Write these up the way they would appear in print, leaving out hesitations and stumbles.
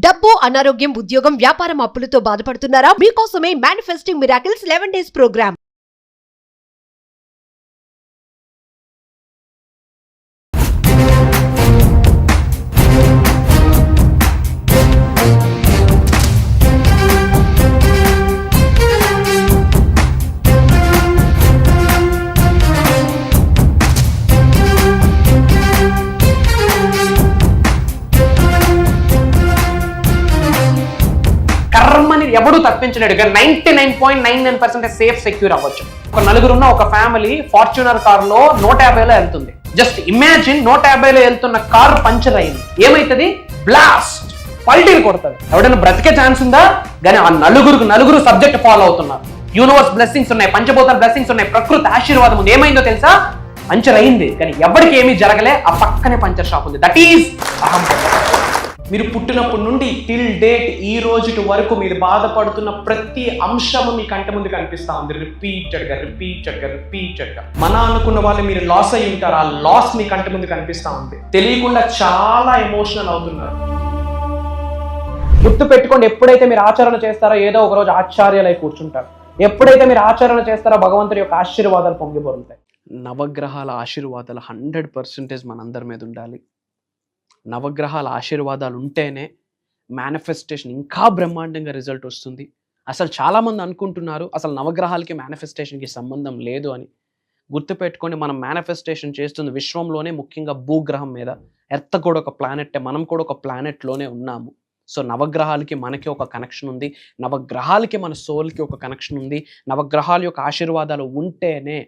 డబ్బు, అనారోగ్యం, ఉద్యోగం, వ్యాపారం, అప్పులతో బాధపడుతున్నారా? మీకోసమే మేనిఫెస్టింగ్ మిరాకిల్స్ 11 డేస్ ప్రోగ్రామ్. కర్మని ఎవడు తప్పించలేడు. 99.99% సేఫ్ సెక్యూర్ అవ్వచ్చు. ఒక నలుగురున్న ఒక ఫ్యామిలీ ఫార్చ్యూనర్ కార్ లో 150లో వెళ్తుంది. జస్ట్ ఇమాజిన్ 150లో వెళ్తున్న కార్ పంచర్ అయింది. ఏమైతుంది? బ్లాస్ట్, పల్టీలు కొడుతుంది. ఎవడైనా బ్రతికే ఛాన్స్ ఉందా? కానీ ఆ నలుగురు సబ్జెక్ట్ ఫాలో అవుతున్నారు. యూనివర్స్ బ్లెస్సింగ్స్ ఉన్నాయి, పంచభూతాల బ్లెస్సింగ్స్ ఉన్నాయి, ప్రకృతి ఆశీర్వాదం ఉంది. ఏమైందో తెలుసా? పంచర్ అయింది, కానీ ఎవరికి ఏమీ జరగలే. ఆ పక్కనే పంచర్ షాప్ ఉంది. దట్ ఈజ్ అహం. మీరు పుట్టినప్పటి నుండి టిల్ డేట్ ఈ రోజు వరకు మీరు బాధపడుతున్న ప్రతి అంశము మీ కంటి ముందు కనిపిస్తా ఉంది. రిపీటెడ్ గా మన అనుకున్న వాళ్ళు మీరు లాస్ అయ్యి ఉంటారు. ఆ లాస్ మీ కంటి ముందు కనిపిస్తా ఉంది. తెలియకుండా చాలా ఎమోషనల్ అవుతున్నారు. గుర్తు పెట్టుకోండి, ఎప్పుడైతే మీరు ఆచరణ చేస్తారో ఏదో ఒక రోజు ఆశ్చర్యాలై కూర్చుంటారు. ఎప్పుడైతే మీరు ఆచరణ చేస్తారో భగవంతుడి యొక్క ఆశీర్వాదాలు పొంగిపోతాయి. నవగ్రహాల ఆశీర్వాదాలు 100% మనందరి మీద ఉండాలి. నవగ్రహాల ఆశీర్వాదాలు ఉంటేనే మేనిఫెస్టేషన్ ఇంకా బ్రహ్మాండంగా రిజల్ట్ వస్తుంది. అసలు చాలామంది అనుకుంటున్నారు అసలు నవగ్రహాలకి మేనిఫెస్టేషన్కి సంబంధం లేదు అని. గుర్తుపెట్టుకోండి, మనం మేనిఫెస్టేషన్ చేస్తుంది విశ్వంలోనే, ముఖ్యంగా భూగ్రహం మీద. ఎర్త్ కూడా ఒక ప్లానెట్, మనం కూడా ఒక ప్లానెట్లోనే ఉన్నాము. సో నవగ్రహాలకి మనకి ఒక కనెక్షన్ ఉంది, నవగ్రహాలకి మన సోల్కి ఒక కనెక్షన్ ఉంది. నవగ్రహాల యొక్క ఆశీర్వాదాలు ఉంటేనే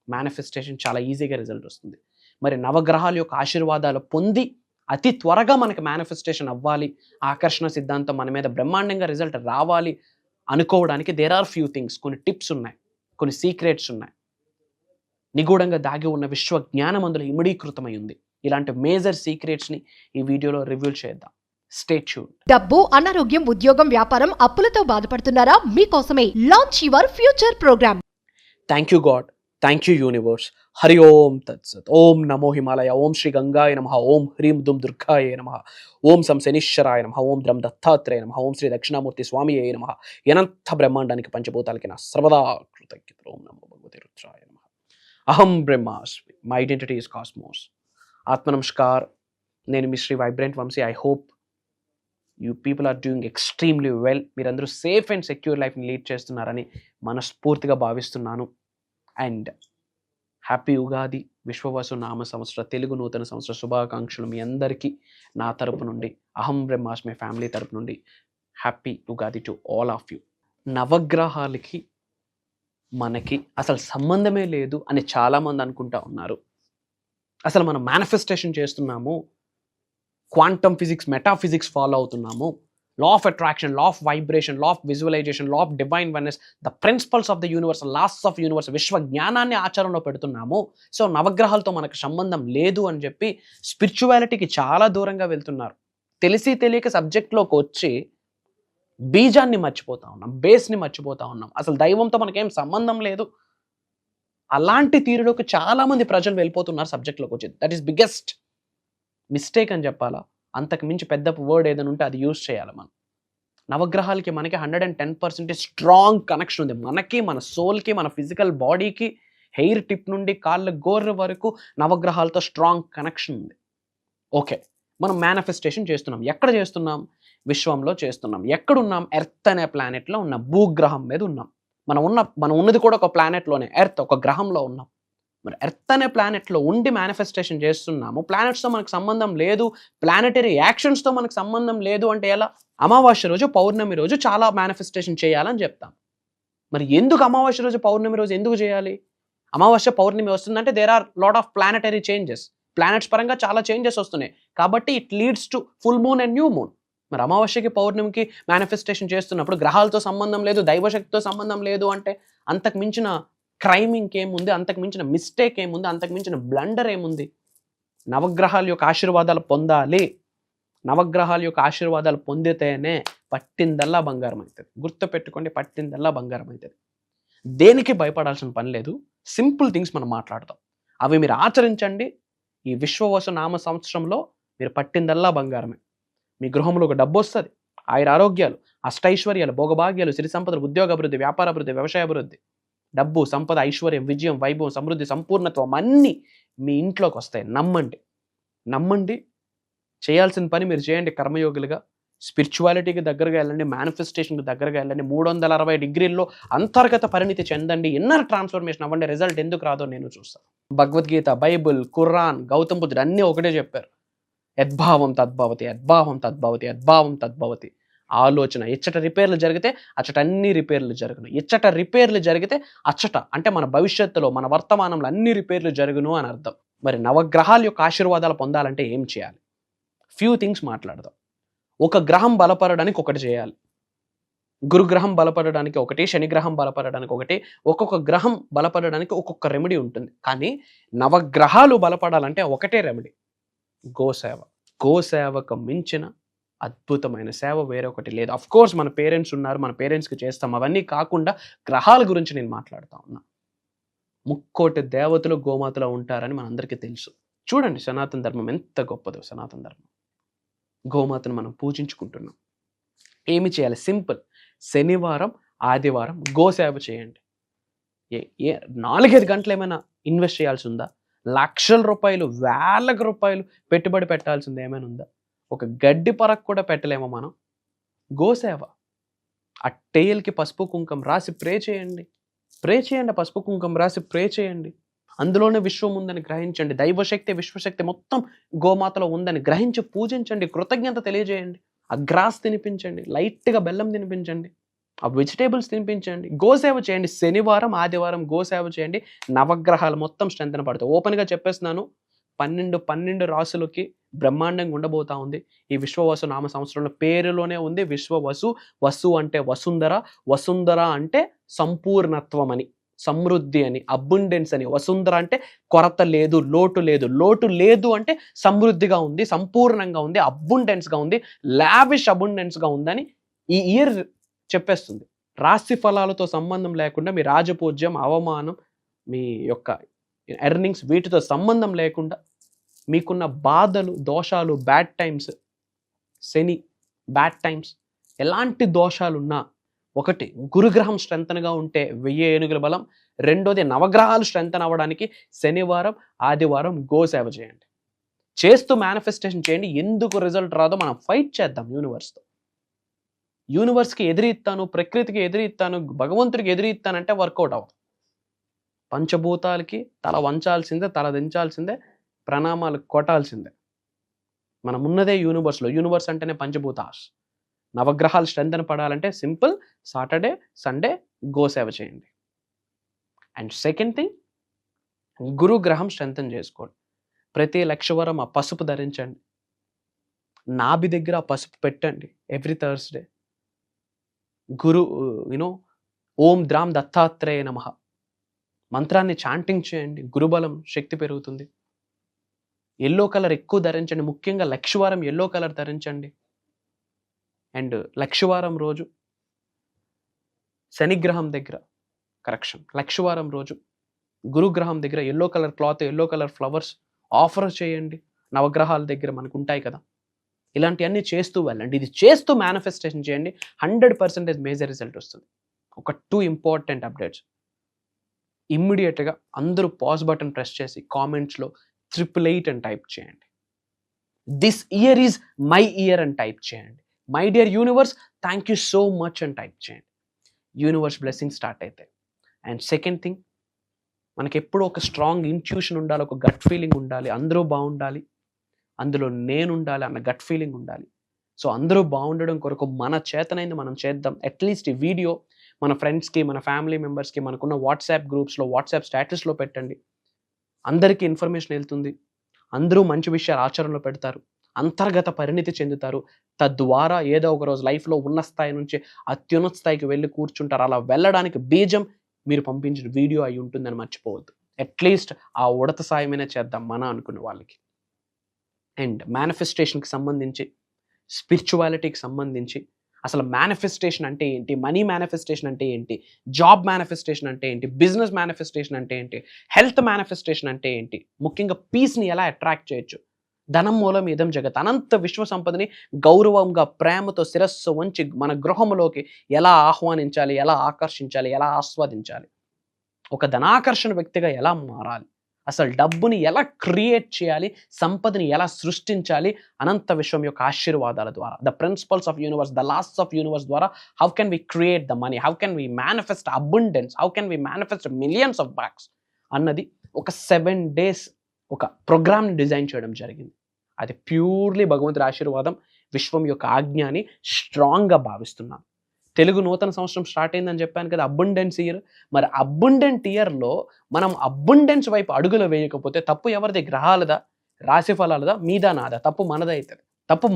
మేనిఫెస్టేషన్ చాలా ఈజీగా రిజల్ట్ వస్తుంది. మరి నవగ్రహాల యొక్క ఆశీర్వాదాలు పొంది అతి త్వరగా మనకి మేనిఫెస్టేషన్ అవ్వాలి, ఆకర్షణ సిద్ధాంతం మన మీద బ్రహ్మాండంగా రిజల్ట్ రావాలి అనుకోవడానికి దేర్ ఆర్ ఫ్యూ థింగ్స్. కొన్ని టిప్స్ ఉన్నాయి, కొన్ని సీక్రెట్స్ ఉన్నాయి. నిగూఢంగా దాగి ఉన్న విశ్వ జ్ఞానం అందులో ఇమిడీకృతమై ఉంది. ఇలాంటి మేజర్ సీక్రెట్స్ని ఈ వీడియోలో రివ్యూ చేద్దాం. Stay tuned. డబ్బు, అనారోగ్యం, ఉద్యోగం, వ్యాపారం, అప్పులతో బాధపడుతున్నారా? మీకోసమే launch your future program. Thank you God, thank you universe. Hari ఓం తత్సత్. ఓం నమో హిమాలయ. ఓం శ్రీ గంగాయ నమః. ఓం హ్రీం దుం దుర్గాయ నమః. ఓం సం శనీశ్వరాయ నమః. ఓం ద్రం దత్తాత్రేయ నమః. ఓం శ్రీ దక్షిణామూర్తి స్వామియే నమః. అనంత బ్రహ్మాండానికి పంచభూతాలకి నా సర్వదా కృతజ్ఞత. ఓం నమో భగవతే రుద్రాయ నమః. అహం బ్రహ్మాస్మి. My identity is cosmos. ఆత్మ నమస్కార్. నేను మీ Shri vibrant Vamshi. I hope you people are doing extremely well. మీరందరూ సేఫ్ అండ్ సెక్యూర్ లైఫ్ని లీడ్ చేస్తున్నారని మనస్ఫూర్తిగా భావిస్తున్నాను. అండ్ హ్యాపీ ఉగాది, విశ్వవసు నామ సంవత్సర తెలుగు నూతన సంవత్సర శుభాకాంక్షలు మీ అందరికీ నా తరపు నుండి, అహం బ్రహ్మాస్మి ఫ్యామిలీ తరపు నుండి happy Ugadi to all of you. నవగ్రహాలకి మనకి అసలు సంబంధమే లేదు అని చాలామంది అనుకుంటా ఉన్నారు. అసలు మనం మేనిఫెస్టేషన్ చేస్తున్నాము, క్వాంటమ్ ఫిజిక్స్, మెటాఫిజిక్స్ ఫాలో అవుతున్నాము, law of attraction, law of vibration, law of visualisation, law of divine oneness, the principles of the universe, laws of universe, విశ్వ జ్ఞానాన్ని ఆచరణలో పెడుతున్నాము. సో నవగ్రహాలతో మనకు సంబంధం లేదు అని చెప్పి స్పిరిచువాలిటీకి చాలా దూరంగా వెళ్తున్నారు. తెలిసి తెలియక సబ్జెక్ట్లోకి వచ్చి బీజాన్ని మర్చిపోతా ఉన్నాం, బేస్ని మర్చిపోతా ఉన్నాం. అసలు దైవంతో మనకేం సంబంధం లేదు. అలాంటి తీరులోకి చాలామంది ప్రజలు వెళ్ళిపోతున్నారు సబ్జెక్ట్లోకి వచ్చి. దట్ ఈస్ బిగ్గెస్ట్ మిస్టేక్ అని చెప్పాలా. అంతకు మించి పెద్ద వర్డ్ ఏదైనా ఉంటే అది యూజ్ చేయాలి మనం. నవగ్రహాలకి మనకి 110% స్ట్రాంగ్ కనెక్షన్ ఉంది. మనకి, మన సోల్కి, మన ఫిజికల్ బాడీకి, హెయిర్ టిప్ నుండి కాళ్ళ గోర్ర వరకు నవగ్రహాలతో స్ట్రాంగ్ కనెక్షన్ ఉంది. ఓకే, మనం మేనిఫెస్టేషన్ చేస్తున్నాం. ఎక్కడ చేస్తున్నాం? విశ్వంలో చేస్తున్నాం. ఎక్కడున్నాం? ఎర్త్ అనే ప్లానెట్లో ఉన్న భూగ్రహం మీద ఉన్నాం. మనం ఉన్నది కూడా ఒక ప్లానెట్లోనే, ఎర్త్ ఒక గ్రహంలో ఉన్నాం. మరి ఎర్త్ అనే ప్లానెట్లో ఉండి మేనిఫెస్టేషన్ చేస్తున్నాము. ప్లానెట్స్తో మనకు సంబంధం లేదు, ప్లానెటరీ యాక్షన్స్తో మనకు సంబంధం లేదు అంటే ఎలా? అమావాస్య రోజు, పౌర్ణమి రోజు చాలా మేనిఫెస్టేషన్ చేయాలని చెప్తాం. మరి ఎందుకు అమావాస్య రోజు, పౌర్ణమి రోజు ఎందుకు చేయాలి? అమావాస్య పౌర్ణమి వస్తుందంటే there are lot of planetary changes. Planets పరంగా చాలా చేంజెస్ వస్తున్నాయి కాబట్టి it leads to full moon and new moon. మరి అమావాస్యకి, పౌర్ణమికి మేనిఫెస్టేషన్ చేస్తున్నప్పుడు గ్రహాలతో సంబంధం లేదు, దైవశక్తితో సంబంధం లేదు అంటే అంతకు మించిన క్రైమ్ ఇంకేముంది? అంతకు మించిన మిస్టేక్ ఏముంది? అంతకు మించిన బ్లండర్ ఏముంది? నవగ్రహాల యొక్క ఆశీర్వాదాలు పొందాలి. నవగ్రహాల యొక్క ఆశీర్వాదాలు పొందితేనే పట్టిందల్లా బంగారం అవుతుంది. గుర్తుపెట్టుకోండి, పట్టిందల్లా బంగారం అవుతుంది. దేనికి భయపడాల్సిన పని లేదు. సింపుల్ థింగ్స్ మనం మాట్లాడతాం, అవి మీరు ఆచరించండి. ఈ విశ్వవసు నామ సంవత్సరంలో మీరు పట్టిందల్లా బంగారమే. మీ గృహంలో ఒక డబ్బు వస్తుంది, ఆరోగ్యాలు, అష్టైశ్వర్యాలు, భోగభాగ్యాలు, సిరి సంపదలు, ఉద్యోగ అభివృద్ధి, వ్యాపార అభివృద్ధి, వ్యవసాయ అభివృద్ధి, డబ్బు, సంపద, ఐశ్వర్యం, విజయం, వైభవం, సమృద్ధి, సంపూర్ణత్వం అన్నీ మీ ఇంట్లోకి వస్తాయి. నమ్మండి. చేయాల్సిన పని మీరు చేయండి. కర్మయోగులుగా స్పిరిచువాలిటీకి దగ్గరగా వెళ్ళండి, మేనిఫెస్టేషన్కి దగ్గరగా వెళ్ళండి, 360 డిగ్రీల్లో అంతర్గత పరిణితి చెందండి, ఇన్నర్ ట్రాన్స్ఫర్మేషన్ అవ్వండి. రిజల్ట్ ఎందుకు రాదో నేను చూస్తాను. భగవద్గీత, బైబుల్, ఖురాన్, గౌతమ్ బుద్ధుడు అన్నీ ఒకటే చెప్పారు. యద్భావం తద్భవతి, యద్భావం తద్భవతి, యద్భావం తద్భవతి. ఆలోచన ఇచ్చట రిపేర్లు జరిగితే అచ్చట అన్ని రిపేర్లు జరుగును. ఇచ్చట రిపేర్లు జరిగితే అచ్చట అంటే మన భవిష్యత్తులో, మన వర్తమానంలో అన్ని రిపేర్లు జరుగును అని అర్థం. మరి నవగ్రహాల యొక్క ఆశీర్వాదాలు పొందాలంటే ఏం చేయాలి? ఫ్యూ థింగ్స్ మాట్లాడదాం. ఒక గ్రహం బలపడడానికి ఒకటి చేయాలి. గురుగ్రహం బలపడడానికి ఒకటి, శనిగ్రహం బలపడడానికి ఒకటి, ఒక్కొక్క గ్రహం బలపడడానికి ఒక్కొక్క రెమెడీ ఉంటుంది. కానీ నవగ్రహాలు బలపడాలంటే ఒకటే రెమెడీ, గోసేవ. గోసేవకు మించిన అద్భుతమైన సేవ వేరొకటి లేదు. అఫ్ కోర్స్ మన పేరెంట్స్ ఉన్నారు, మన పేరెంట్స్కి చేస్తాం. అవన్నీ కాకుండా గ్రహాల గురించి నేను మాట్లాడుతూ ఉన్నా. 3,000,000 దేవతలు గోమాతలో ఉంటారని మనందరికీ తెలుసు. చూడండి సనాతన ధర్మం ఎంత గొప్పదో. సనాతన ధర్మం గోమాతను మనం పూజించుకుంటున్నాం. ఏమి చేయాలి? సింపుల్. శనివారం, ఆదివారం గోసేవ చేయండి. 4-5 గంటలు ఏమైనా ఇన్వెస్ట్ చేయాల్సి ఉందా? లక్షల రూపాయలు, వేల రూపాయలు పెట్టుబడి పెట్టాల్సింది ఏమైనా ఉందా? ఒక గడ్డి పరకు కూడా పెట్టలేమో మనం. గోసేవ. ఆ టేల్కి పసుపు కుంకం రాసి ప్రే చేయండి. పసుపు కుంకం రాసి ప్రే చేయండి. అందులోనే విశ్వం ఉందని గ్రహించండి. దైవశక్తి, విశ్వశక్తి మొత్తం గోమాతలో ఉందని గ్రహించి పూజించండి. కృతజ్ఞత తెలియజేయండి. ఆ గ్రాస్ తినిపించండి, లైట్గా బెల్లం తినిపించండి, ఆ వెజిటేబుల్స్ తినిపించండి. గోసేవ చేయండి. శనివారం, ఆదివారం గోసేవ చేయండి. నవగ్రహాలు మొత్తం స్ట్రెంత్ పడతాయి. ఓపెన్గా చెప్పేస్తున్నాను, 12 రాసులకి బ్రహ్మాండంగా ఉండబోతా ఉంది ఈ విశ్వవసు నామ సంవత్సరంలో. పేరులోనే ఉంది విశ్వవసు. వసు అంటే వసుంధర, వసుంధర అంటే సంపూర్ణత్వం అని, సమృద్ధి అని, అబుండెన్స్ అని. వసుంధర అంటే కొరత లేదు, లోటు లేదు. లోటు లేదు అంటే సమృద్ధిగా ఉంది, సంపూర్ణంగా ఉంది, అబుండెన్స్గా ఉంది, లావిష్ అబుండెన్స్గా ఉందని ఈ ఇయర్ చెప్పేస్తుంది. రాశి ఫలాలతో సంబంధం లేకుండా, మీ రాజపూజ్యం, అవమానం, మీ యొక్క ఎర్నింగ్స్ వీటితో సంబంధం లేకుండా మీకున్న బాధలు, దోషాలు, బ్యాడ్ టైమ్స్, శని బ్యాడ్ టైమ్స్, ఎలాంటి దోషాలున్నా, ఒకటి గురుగ్రహం స్ట్రెంతన్గా ఉంటే 1000 ఏనుగుల బలం. రెండోది నవగ్రహాలు స్ట్రెంతన్ అవ్వడానికి శనివారం, ఆదివారం గోసేవ చేయండి. చేస్తూ మేనిఫెస్టేషన్ చేయండి. ఎందుకు రిజల్ట్ రాదో మనం ఫైట్ చేద్దాం యూనివర్స్తో. యూనివర్స్కి ఎదిరిస్తాను, ప్రకృతికి ఎదిరిస్తాను, భగవంతుడికి ఎదిరిస్తానంటే వర్కౌట్ అవ్వదు. పంచభూతాలకి తల వంచాల్సిందే, తల దించాల్సిందే, ప్రణామాలు కొట్టాల్సిందే. మనం ఉన్నదే యూనివర్స్లో. యూనివర్స్ అంటేనే పంచభూతాస్. నవగ్రహాలు స్ట్రెంతన్ పడాలంటే సింపుల్, సాటర్డే, సండే గోసేవ చేయండి. అండ్ సెకండ్ థింగ్, గురుగ్రహం స్ట్రెంతన్ చేసుకోండి. ప్రతి లక్షవారం ఆ పసుపు ధరించండి. నాభి దగ్గర ఆ పసుపు పెట్టండి ఎవ్రీ థర్స్డే. ఓం ద్రాం దత్తాత్రేయ నమః మంత్రాన్ని చాంటింగ్ చేయండి. గురుబలం, శక్తి పెరుగుతుంది. ఎల్లో కలర్ ఎక్కువ ధరించండి. ముఖ్యంగా లక్షవారం ఎల్లో కలర్ ధరించండి. అండ్ లక్షవారం రోజు శనిగ్రహం దగ్గర లక్షవారం రోజు గురుగ్రహం దగ్గర yellow colour cloth, yellow colour flowers offer చేయండి. నవగ్రహాల దగ్గర మనకు ఉంటాయి కదా, ఇలాంటివన్నీ చేస్తూ వెళ్ళండి. ఇది చేస్తూ మేనిఫెస్టేషన్ చేయండి. 100% మేజర్ రిజల్ట్ వస్తుంది. ఒక 2 ఇంపార్టెంట్ అప్డేట్స్. ఇమ్మీడియట్గా అందరూ పాజ్ బటన్ ప్రెస్ చేసి కామెంట్స్లో 888 అని టైప్ చేయండి. This year is my year అని టైప్ చేయండి. My dear universe, thank you so much అని టైప్ చేయండి. యూనివర్స్ బ్లెస్సింగ్ స్టార్ట్ అవుతాయి. అండ్ సెకండ్ థింగ్, మనకి ఎప్పుడూ ఒక స్ట్రాంగ్ ఇంట్యూషన్ ఉండాలి, ఒక గట్ ఫీలింగ్ ఉండాలి. అందరూ బాగుండాలి, అందులో నేను ఉండాలి అన్న గట్ ఫీలింగ్ ఉండాలి. సో అందరూ బాగుండడం కొరకు మన చేతనైంది మనం చేద్దాం. అట్లీస్ట్ ఈ వీడియో మన ఫ్రెండ్స్కి, మన ఫ్యామిలీ మెంబర్స్కి, మనకున్న వాట్సాప్ గ్రూప్స్లో, వాట్సాప్ స్టేటస్లో పెట్టండి. అందరికీ ఇన్ఫర్మేషన్ వెళ్తుంది. అందరూ మంచి విషయాలు ఆచరణలో పెడతారు, అంతర్గత పరిణితి చెందుతారు. తద్వారా ఏదో ఒక రోజు లైఫ్లో ఉన్న స్థాయి నుంచి అత్యున్నత స్థాయికి వెళ్ళి కూర్చుంటారు. అలా వెళ్ళడానికి బీజం మీరు పంపించిన వీడియో అయి ఉంటుందని మర్చిపోవద్దు. అట్లీస్ట్ ఆ ఉడత సాయమైనా చేద్దాం మన అనుకున్న వాళ్ళకి. అండ్ మేనిఫెస్టేషన్కి సంబంధించి, స్పిరిచువాలిటీకి సంబంధించి, అసలు మేనిఫెస్టేషన్ అంటే ఏంటి, మనీ మేనిఫెస్టేషన్ అంటే ఏంటి, జాబ్ మేనిఫెస్టేషన్ అంటే ఏంటి, బిజినెస్ మేనిఫెస్టేషన్ అంటే ఏంటి, హెల్త్ మేనిఫెస్టేషన్ అంటే ఏంటి, ముఖ్యంగా పీస్ని ఎలా అట్రాక్ట్ చేయొచ్చు, ధనం మూలం ఇదం జగత్. అనంత విశ్వ సంపదని గౌరవంగా ప్రేమతో శిరస్సు వంచి మన గృహంలోకి ఎలా ఆహ్వానించాలి, ఎలా ఆకర్షించాలి, ఎలా ఆస్వాదించాలి, ఒక ధనాకర్షణ వ్యక్తిగా ఎలా మారాలి, అసలు డబ్బుని ఎలా క్రియేట్ చేయాలి, సంపదని ఎలా సృష్టించాలి అనంత విశ్వం యొక్క ఆశీర్వాదాల ద్వారా, the principles of universe, the laws of universe ద్వారా how can we create the money, how can we manifest abundance, how can we manifest millions of bags అన్నది ఒక 7 days ఒక ప్రోగ్రామ్ని డిజైన్ చేయడం జరిగింది. అది ప్యూర్లీ భగవంతుడి ఆశీర్వాదం, విశ్వం యొక్క ఆజ్ఞ అని స్ట్రాంగ్గా భావిస్తున్నాను. తెలుగు నూతన సంవత్సరం స్టార్ట్ అయిందని చెప్పాను కదా, అబండెన్స్ ఇయర్. మరి అబండెంట్ ఇయర్లో మనం అబండెన్స్ వైపు అడుగులు వేయకపోతే తప్పు ఎవరిది? గ్రహాలదా, రాశి ఫలాలదా, మీదా, నాదా? తప్పు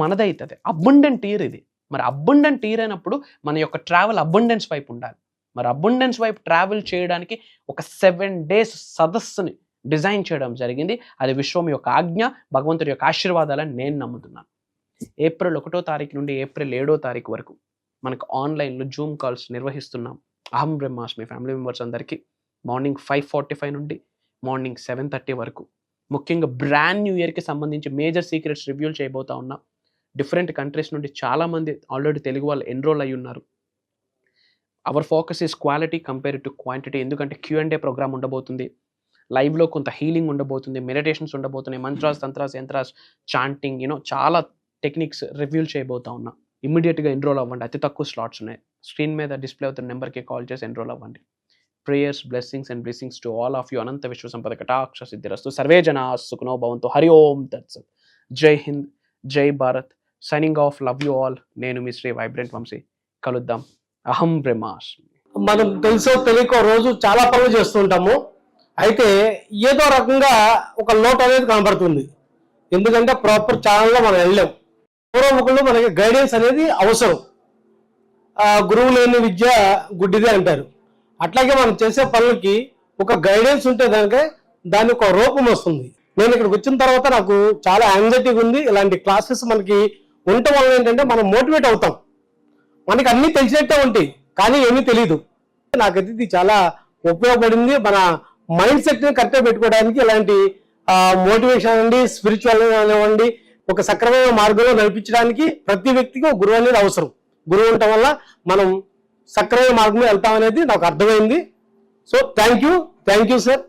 మనదైతుంది. అబండెంట్ ఇయర్ ఇది. మరి అబండెంట్ ఇయర్ అయినప్పుడు మన యొక్క ట్రావెల్ అబండెన్స్ వైపు ఉండాలి. మరి అబండెన్స్ వైపు ట్రావెల్ చేయడానికి ఒక 7 days సదస్సుని డిజైన్ చేయడం జరిగింది. అది విశ్వం యొక్క ఆజ్ఞ, భగవంతుడి యొక్క ఆశీర్వాదాలని నేను నమ్ముతున్నాను. ఏప్రిల్ 1వ తారీఖు నుండి ఏప్రిల్ 7వ తారీఖు వరకు మనకు ఆన్లైన్లో జూమ్ కాల్స్ నిర్వహిస్తున్నాం. అహం బ్రహ్మాస్మి ఫ్యామిలీ మెంబర్స్ అందరికీ మార్నింగ్ 5:45 నుండి మార్నింగ్ 7:30 వరకు. ముఖ్యంగా బ్రాండ్ న్యూ ఇయర్కి సంబంధించి మేజర్ సీక్రెట్స్ రివ్యూలు చేయబోతా ఉన్నాం. డిఫరెంట్ కంట్రీస్ నుండి చాలామంది ఆల్రెడీ తెలుగు వాళ్ళు ఎన్రోల్ అయ్యి ఉన్నారు. Our focus is quality compare to quantity. ఎందుకంటే Q&A ప్రోగ్రామ్ ఉండబోతుంది, లైవ్లో కొంత హీలింగ్ ఉండబోతుంది, మెడిటేషన్స్ ఉండబోతున్నాయి, మంత్రాస్, తంత్రాస్, యంత్రాస్, చాంటింగ్, చాలా టెక్నిక్స్ రివ్యూలు చేయబోతా ఉన్నా. ఇమ్మీడియట్గా ఎన్రోల్ అవ్వండి. అతి తక్కువ స్లాట్స్ ఉన్నాయి. స్క్రీన్ మీద డిస్ప్లే అవుతున్న నెంబర్కి కాల్ చేసి ఎన్రోల్ అవ్వండి. Prayers, blessings and blessings to all of you. అనంత విశ్వ సంపద కటాక్ష సిద్ధిరస్తు. సర్వే జనా సుఖినో భవంతు. హరి ఓం తత్సత్. జై హింద్, జై Bharat. Signing off. Love you all. నేను మీ శ్రీ వైబ్రెంట్ వంశీ. కలుద్దాం. అహం బ్రహ్మాస్మి. మనం తెలుసో తెలియకో రోజు చాలా పనులు చేస్తుంటాము. అయితే ఏదో రకంగా ఒక లోటు అనేది కనబడుతుంది. ఎందుకంటే ప్రాపర్ ఛానల్లో మనం వెళ్ళాం. పూర్వముఖులు మనకి గైడెన్స్ అనేది అవసరం. గురువు లేని విద్య గుడ్డిది అంటారు. అట్లాగే మనం చేసే పనులకి ఒక గైడెన్స్ ఉంటే దానికి ఒక రూపం వస్తుంది. నేను ఇక్కడికి వచ్చిన తర్వాత నాకు చాలా యాంగ్జైటీగా ఉంది. ఇలాంటి క్లాసెస్ మనకి ఉండటం వల్ల ఏంటంటే మనం మోటివేట్ అవుతాం. మనకి అన్నీ తెలిసినట్టే ఉంటాయి, కానీ ఏమీ తెలియదు. నాకైతే ఇది చాలా ఉపయోగపడింది. మన మైండ్ సెట్ని కరెక్ట్గా పెట్టుకోవడానికి ఇలాంటి మోటివేషన్ అనండి, స్పిరిచువల్ అనివ్వండి, ఒక సక్రమైన మార్గంలో నడిపించడానికి ప్రతి వ్యక్తికి ఒక గురువు అనేది అవసరం. గురువు ఉండటం వల్ల మనం సక్రమైన మార్గంలో వెళ్తామనేది నాకు అర్థమైంది. So thank you sir.